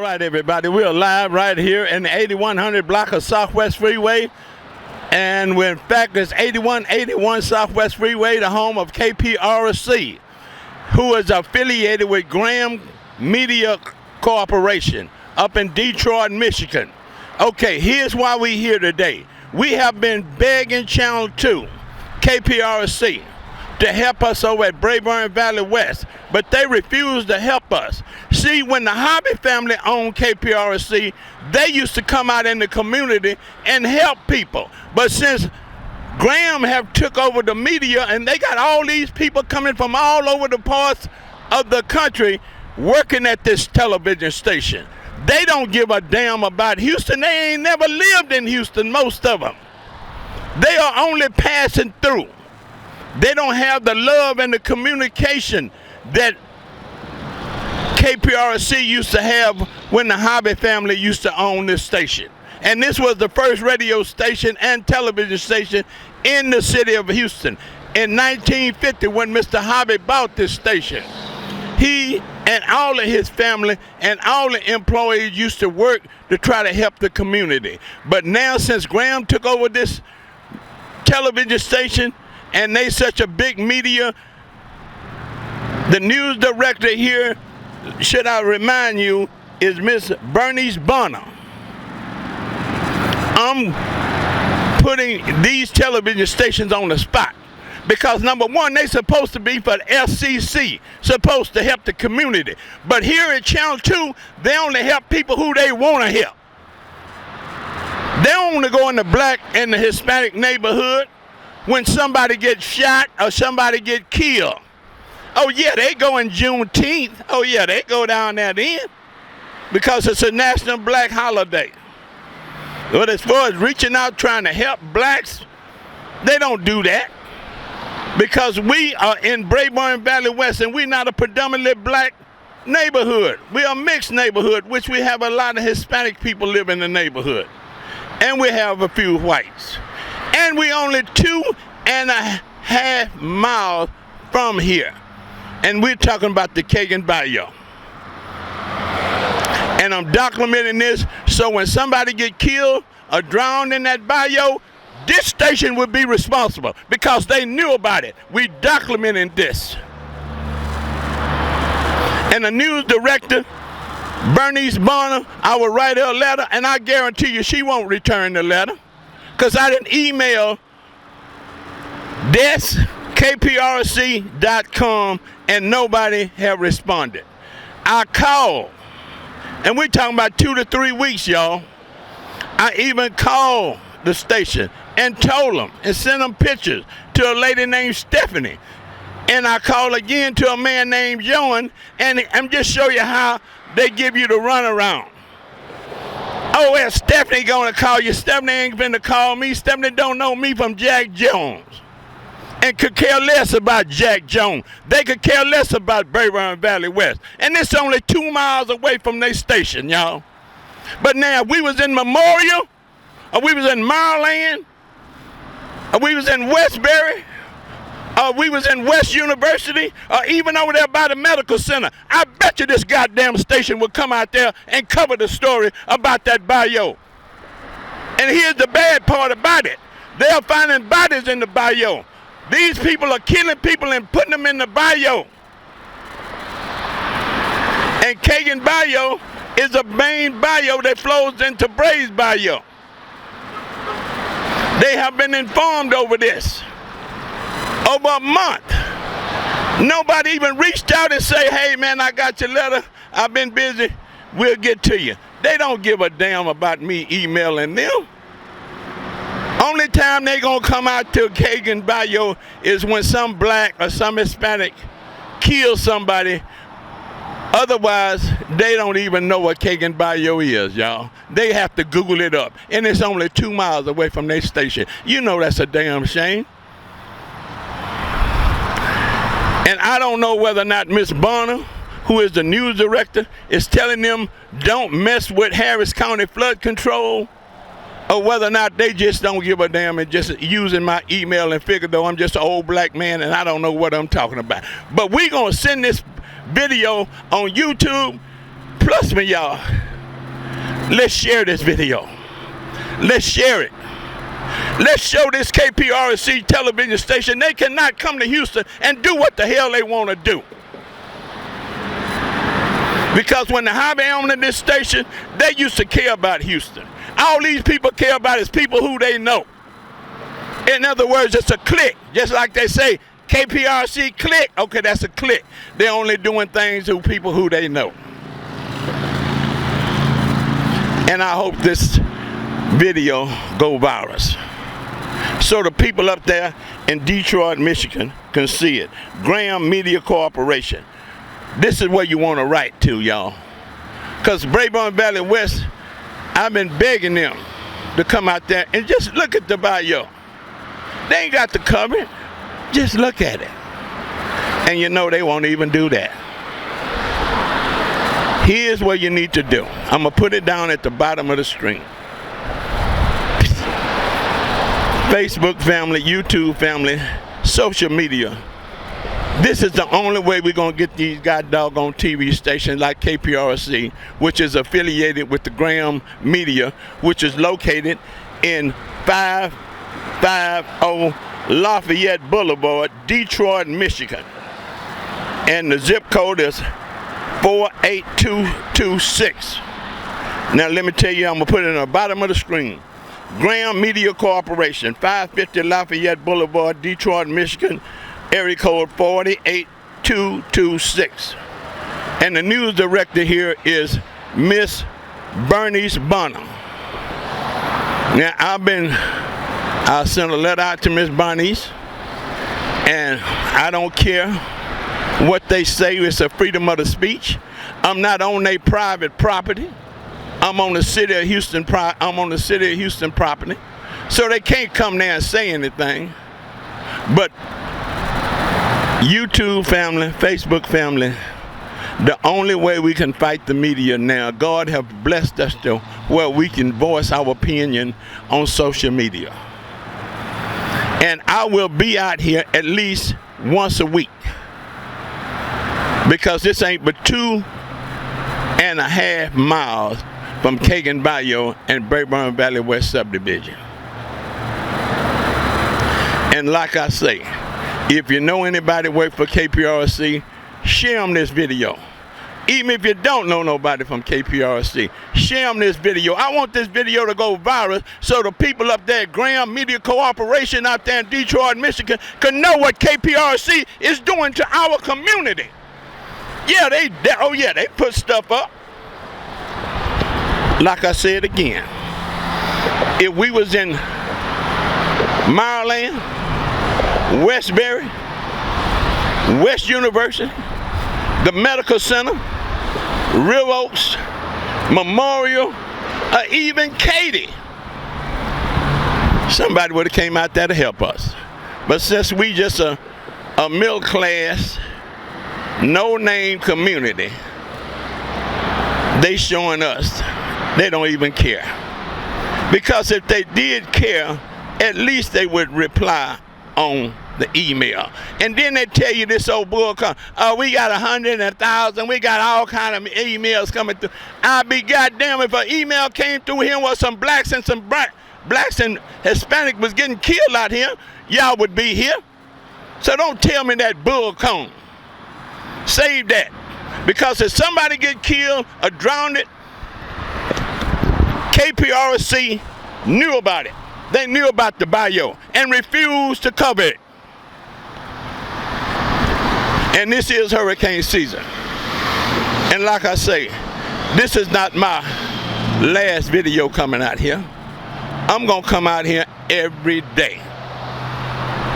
right, everybody, we're live right here in the 8100 block of Southwest Freeway. And in fact, it's 8181 Southwest Freeway, the home of Kprc, who is affiliated with Graham Media Corporation up in Detroit, Michigan. Okay, here's why we're here today. We have been begging Channel 2, Kprc, to help us over at Braeburn Valley West, but they refused to help us. See, when the Hobby family owned Kprc, they used to come out in the community and help people. But since Graham have took over the media and they got all these people coming from all over the parts of the country working at this television station, they don't give a damn about Houston. They ain't never lived in Houston, most of them. They are only passing through. They don't have the love and the communication that Kprc used to have when the Hobby family used to own this station. And this was the first radio station and television station in the city of Houston. In 1950, when Mr. Hobby bought this station, he and all of his family and all the employees used to work to try to help the community. But now, since Graham took over this television station, and they such a big media, the news director here, should I remind you, is Miss Bernice Bonner. I'm putting these television stations on the spot because, number one, they supposed to be for the FCC, supposed to help the community. But here at Channel 2, they only help people who they want to help. They only go in the black and the Hispanic neighborhood when somebody gets shot or somebody get killed. Oh yeah, they go in Juneteenth. Oh yeah, they go down there then because it's a national black holiday. But as far as reaching out trying to help blacks, they don't do that because we are in Braeburn Valley West and we're not a predominantly black neighborhood. We're a mixed neighborhood, which we have a lot of Hispanic people live in the neighborhood. And we have a few whites. And we only 2.5 miles from here. And we're talking about the Kagan Bayou. And I'm documenting this so when somebody get killed or drowned in that bayou, this station would be responsible because they knew about it. We documenting this. And the news director, Bernice Bonner, I will write her a letter and I guarantee you she won't return the letter. Because I didn't email this, kprc.com, and nobody have responded. I called, and we're talking about 2 to 3 weeks, y'all. I even called the station and told them and sent them pictures to a lady named Stephanie. And I called again to a man named John, and I'm just show you how they give you the runaround. Oh, well, Stephanie gonna call you. Stephanie ain't finna call me. Stephanie don't know me from Jack Jones and could care less about Jack Jones. They could care less about Braeburn Valley West. And it's only 2 miles away from their station, y'all. But now, if we was in Memorial, or we was in Maryland, or we was in Westbury, or we was in West University, or even over there by the medical center, I bet you this goddamn station would come out there and cover the story about that bayou. And here's the bad part about it. They're finding bodies in the bayou. These people are killing people and putting them in the bayou. And Kagan Bayou is a main bayou that flows into Braes Bayou. They have been informed over this. Over a month. Nobody even reached out and say, hey man, I got your letter. I've been busy. We'll get to you. They don't give a damn about me emailing them. Only time they gonna come out to Kagan Bayou is when some black or some Hispanic kills somebody. Otherwise, they don't even know what Kagan Bayou is, y'all. They have to Google it up. And it's only 2 miles away from their station. You know that's a damn shame. And I don't know whether or not Miss Bonner, who is the news director, is telling them don't mess with Harris County flood control, or whether or not they just don't give a damn and just using my email and figure though I'm just an old black man and I don't know what I'm talking about. But we're going to send this video on YouTube. Plus me, y'all. Let's share this video. Let's share it. Let's show this Kprc television station they cannot come to Houston and do what the hell they want to do. Because when the hobby owned this station, they used to care about Houston. All these people care about is people who they know. In other words, it's a clique. Just like they say, Kprc clique. Okay, that's a clique. They're only doing things to people who they know. And I hope this video go viral, so the people up there in Detroit, Michigan can see it. Graham Media Corporation. This is where you want to write to, y'all. Because Braeburn Valley West, I've been begging them to come out there and just look at the bayou. They ain't got to cover it. Just look at it. And you know they won't even do that. Here's what you need to do. I'm going to put it down at the bottom of the screen. Facebook family, YouTube family, social media. This is the only way we're going to get these doggone TV stations like Kprc, which is affiliated with the Graham Media, which is located in 550 Lafayette Boulevard, Detroit, Michigan. And the zip code is 48226. Now let me tell you, I'm going to put it on the bottom of the screen. Graham Media Corporation, 550 Lafayette Boulevard, Detroit, Michigan, area code 48226. And the news director here is Miss Bernice Bonham. Now I sent a letter out to Miss Bernice, and I don't care what they say. It's a freedom of the speech. I'm not on their private property. I'm on the city of Houston. Property, so they can't come there and say anything. But YouTube family, Facebook family, the only way we can fight the media now, God have blessed us to where we can voice our opinion on social media. And I will be out here at least once a week, because this ain't but 2.5 miles from Kagan Bayou and Braeburn Valley West subdivision. And like I say, if you know anybody work for Kprc, share them this video. Even if you don't know nobody from Kprc, share them this video. I want this video to go viral so the people up there at Graham Media Corporation out there in Detroit, Michigan can know what Kprc is doing to our community. Yeah, they put stuff up. Like I said again, if we was in Maryland, Westbury, West University, the Medical Center, River Oaks, Memorial, or even Katy, somebody would have came out there to help us. But since we just a middle class, no name community, they showing us they don't even care. Because if they did care, at least they would reply on the email. And then they tell you this old bull, we got 100 and 1,000, we got all kind of emails coming through. I'd be goddamn if an email came through here where some blacks and Hispanic was getting killed out here, y'all would be here. So don't tell me that bull cone. Save that. Because if somebody get killed or drowned, Kprc knew about it. They knew about the bayou and refused to cover it. And this is hurricane season. And like I say, this is not my last video coming out here. I'm gonna come out here every day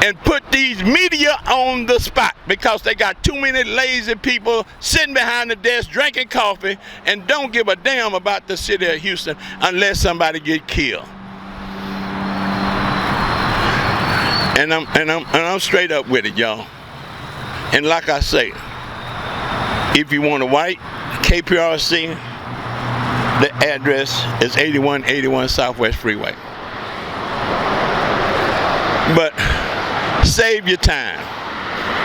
and put these media on the spot, because they got too many lazy people sitting behind the desk drinking coffee and don't give a damn about the city of Houston unless somebody get killed. And I'm straight up with it, y'all. And like I say, if you want to write Kprc, the address is 8181 Southwest Freeway. But save your time,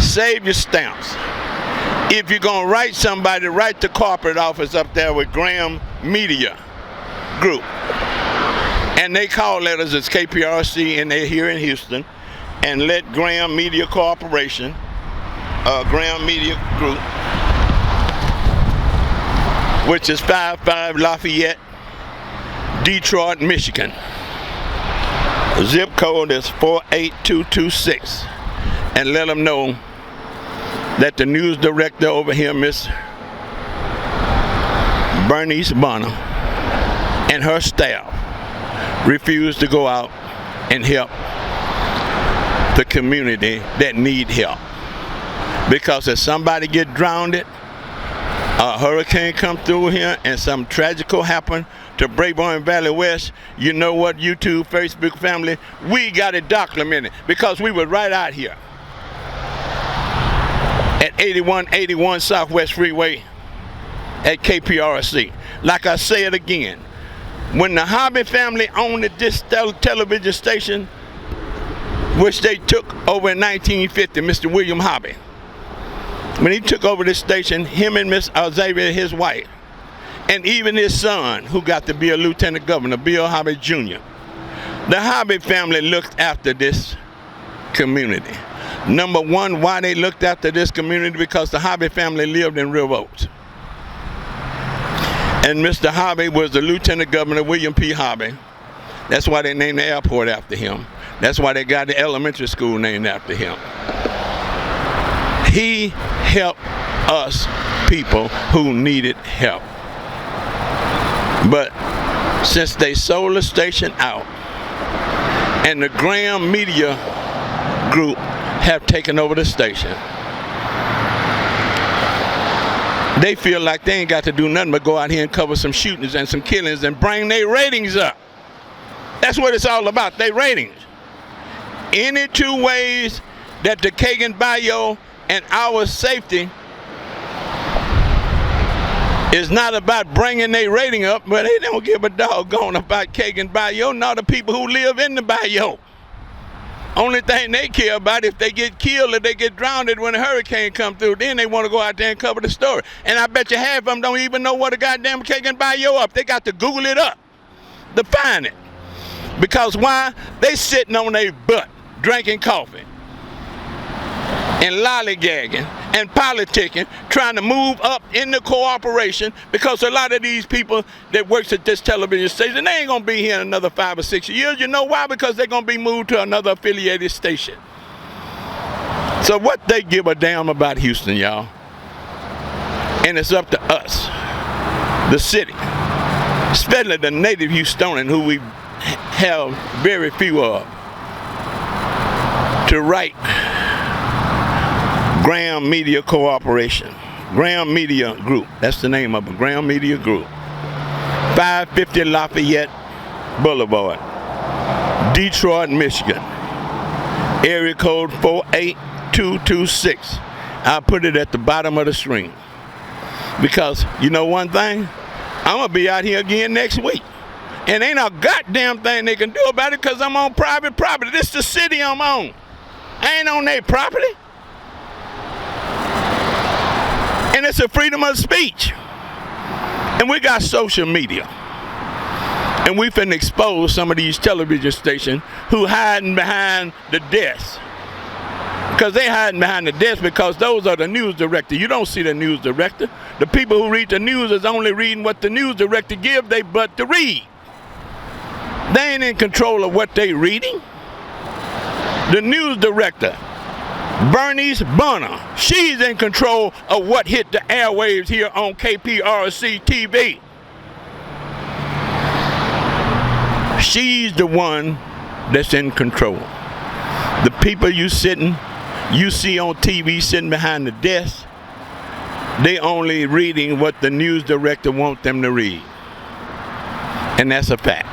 save your stamps. If you're gonna write somebody, write the corporate office up there with Graham Media. Group. And they call letters as KPRC, and they're here in Houston. And let Graham Media Corporation, Graham Media Group, which is 55 Lafayette, Detroit, Michigan. Zip code is 48226. And let them know that the news director over here, Miss Bernice Bonner, and her staff refused to go out and help the community that need help. Because if somebody get drowned, a hurricane come through here and some tragical happen to Braeburn Valley West, you know what, YouTube, Facebook family, we got it documented because we were right out here at 8181 Southwest Freeway at KPRC. Like I say it again, when the Hobby family owned this television station, which they took over in 1950, Mr. William Hobby. When he took over this station, him and Miss Xavier, his wife, and even his son, who got to be a lieutenant governor, Bill Hobby Jr. The Hobby family looked after this community. Number one, why they looked after this community? Because the Hobby family lived in River Oaks. And Mr. Hobby was the lieutenant governor, William P. Hobby. That's why they named the airport after him. That's why they got the elementary school named after him. He helped us people who needed help. But since they sold the station out and the Graham Media Group have taken over the station, they feel like they ain't got to do nothing but go out here and cover some shootings and some killings and bring their ratings up. That's what it's all about, their ratings. Any two ways that the Kagan Bayou and our safety is not about bringing their rating up, but they don't give a doggone about Kagan Bayou, not the people who live in the bayou. Only thing they care about, if they get killed or they get drowned when a hurricane comes through, then they want to go out there and cover the story. And I bet you half of them don't even know what a goddamn Kagan Bayou up. They got to Google it up to find it. Because why? They sitting on their butt, drinking coffee, and lollygagging and politicking, trying to move up in the cooperation, because a lot of these people that works at this television station, they ain't gonna be here in another 5 or 6 years. You know why? Because they're gonna be moved to another affiliated station. So what they give a damn about Houston, y'all? And it's up to us, the city, especially the native Houstonian, who we have very few of, to write Graham Media Corporation, Graham Media Group, that's the name of it, Graham Media Group, 550 Lafayette Boulevard, Detroit, Michigan, area code 48226. I'll put it at the bottom of the screen. Because you know one thing, I'm gonna be out here again next week. And ain't a goddamn thing they can do about it, because I'm on private property. This is the city I'm on. I ain't on their property. And it's a freedom of speech. And we got social media. And we finna expose some of these television stations who hiding behind the desk. Because they hiding behind the desk because those are the news director. You don't see the news director. The people who read the news is only reading what the news director give they but to read. They ain't in control of what they reading. The news director, Bernice Bonner, she's in control of what hit the airwaves here on KPRC TV. She's the one that's in control. The people you see on TV sitting behind the desk, they only reading what the news director wants them to read. And that's a fact.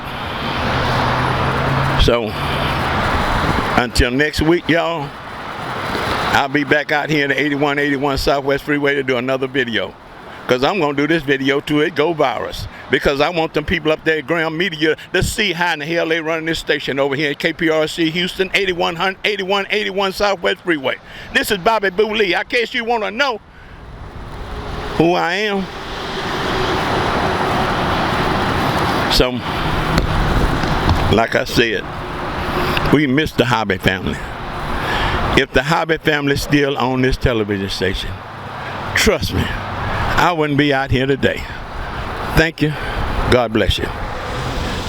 So, until next week, y'all, I'll be back out here in the 8181 Southwest Freeway to do another video. Because I'm going to do this video till it go viral. Because I want them people up there at Graham Media to see how in the hell they running this station over here at KPRC Houston, 8181 Southwest Freeway. This is Bobby Boo Lee. In case you want to know who I am, So, like I said, we miss the Hobby family. If the Hobby family still on this television station, trust me, I wouldn't be out here today. Thank you. God bless you.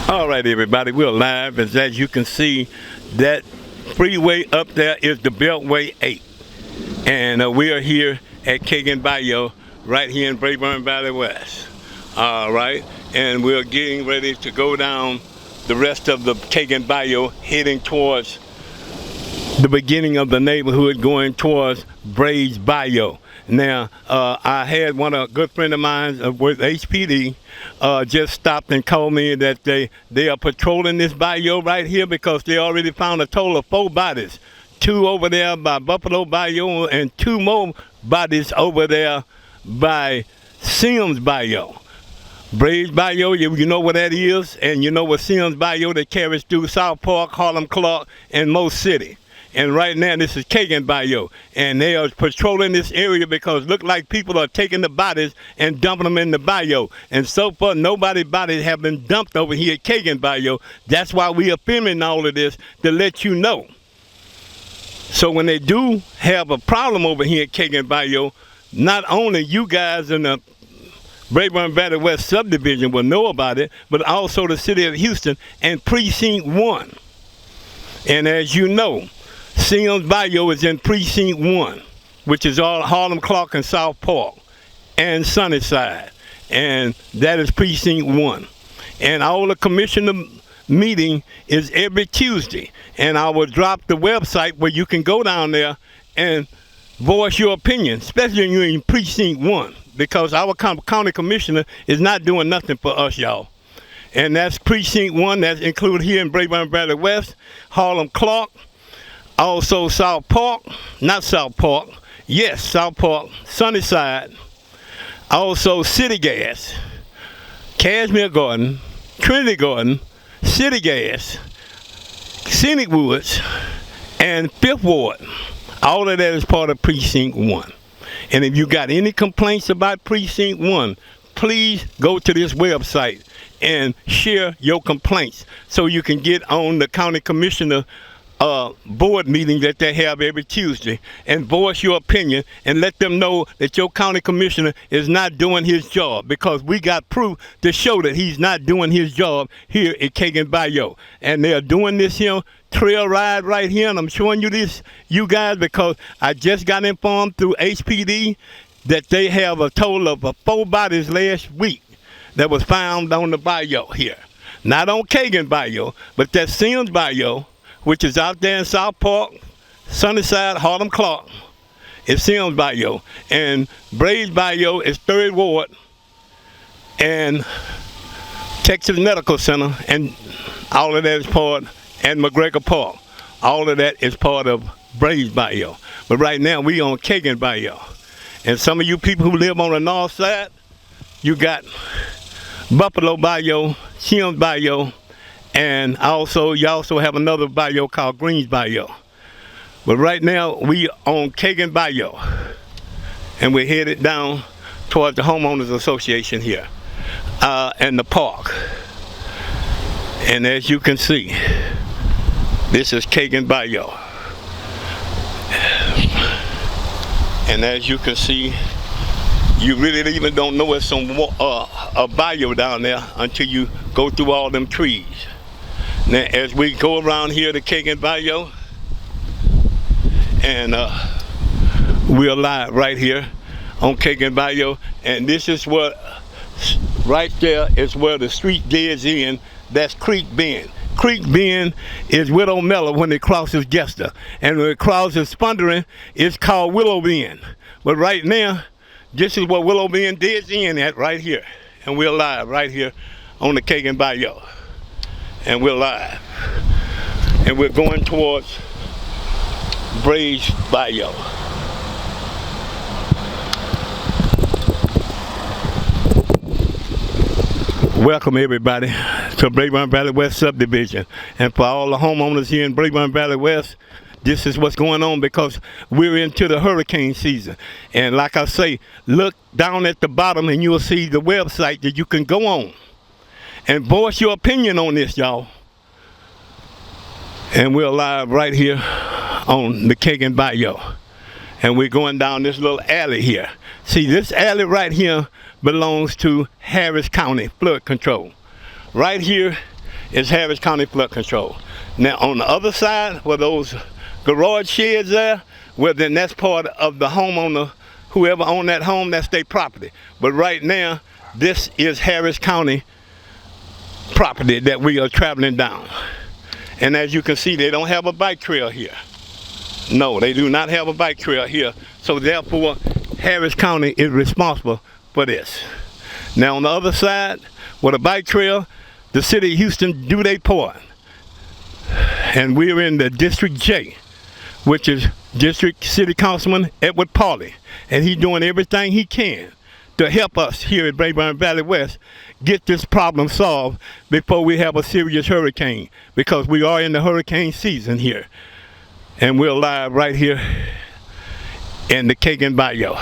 All right, everybody, we're live. As you can see, that freeway up there is the Beltway 8. And we are here at Kagan Bayou, right here in Braeburn Valley West. All right, and we're getting ready to go down the rest of the Kagan Bayou, heading towards the beginning of the neighborhood, going towards Braes Bayou. Now, I had a good friend of mine with HPD just stopped and called me that they are patrolling this bayou right here because they already found a total of 4 bodies. 2 over there by Buffalo Bayou and 2 more bodies over there by Sims Bayou. Braes Bayou, you know what that is, and you know what Sims Bayou that carries through South Park, Harlem, Clark, and Most City. And right now, this is Kagan Bayou, and they are patrolling this area because it looks like people are taking the bodies and dumping them in the bayou. And so far, nobody's bodies have been dumped over here at Kagan Bayou. That's why we are filming all of this, to let you know. So when they do have a problem over here at Kagan Bayou, not only you guys in the Braeburn Valley West subdivision will know about it, but also the city of Houston and Precinct 1. And as you know, Sims Bayou is in Precinct 1, which is all Harlem, Clark, and South Park, and Sunnyside. And that is Precinct 1. And all the commissioner meeting is every Tuesday. And I will drop the website where you can go down there and voice your opinion, especially when you're in Precinct 1, because our county commissioner is not doing nothing for us, y'all. And that's Precinct 1, that's included here in Braeburn Valley West, Harlem, Clark, also South Park, South Park, Sunnyside, also City Gas, Cashmere Garden, Trinity Garden, City Gas, Scenic Woods, and 5th Ward. All of that is part of Precinct 1. And if you got any complaints about Precinct 1, please go to this website and share your complaints so you can get on the county commissioner board meeting that they have every Tuesday and voice your opinion and let them know that your county commissioner is not doing his job, because we got proof to show that he's not doing his job here at Kagan Bayou. And they are doing this here trail ride right here, and I'm showing you this, you guys, because I just got informed through HPD that they have a total of 4 bodies last week that was found on the bayou here. Not on Kagan Bayou, but that Sims Bayou, which is out there in South Park, Sunnyside, Harlem, Clark. It's Sims Bayou. And Braes Bayou is 3rd Ward and Texas Medical Center, and all of that is part, and McGregor Park. All of that is part of Braes Bayou. But right now, we on Kagan Bayou. And some of you people who live on the north side, you got Buffalo Bayou, Sims Bayou, and you also have another bayou called Greens Bayou. But right now, we on Kagan Bayou, and we're headed down towards the Homeowners Association here, and the park. And as you can see, this is Kagan Bayou. And as you can see, you really even don't know it's a bayou down there until you go through all them trees. Now, as we go around here to Kagan Bayou, and we're live right here on Kagan Bayou, and this is where, right there is where the street deads in. That's Creek Bend. Creek Bend is Widow Miller when it crosses Gester, and when it crosses Spundering, it's called Willow Bend. But right now, this is where Willow Bend deads in at right here, and we're live right here on the Kagan Bayou. And we're live, and we're going towards Braes Bayou. Welcome everybody to Braeburn Valley West subdivision, and for all the homeowners here in Braeburn Valley West, this is what's going on because we're into the hurricane season. And like I say, look down at the bottom and you'll see the website that you can go on and voice your opinion on this, y'all. And we're live right here on the Kagan Bayou. And we're going down this little alley here. See, this alley right here belongs to Harris County Flood Control. Right here is Harris County Flood Control. Now on the other side, where those garage sheds there, well then that's part of the homeowner, whoever owned that home, that's their property. But right now, this is Harris County property that we are traveling down. And as you can see, they don't have a bike trail here. No, they do not have a bike trail here. So therefore, Harris County is responsible for this. Now on the other side, with a bike trail, the city of Houston do their part. And we're in the District J, which is District City Councilman Edward Pauley. And he's doing everything he can to help us here at Rayburn Valley West get this problem solved before we have a serious hurricane, because we are in the hurricane season here. And we're live right here in the Kagan Bayou.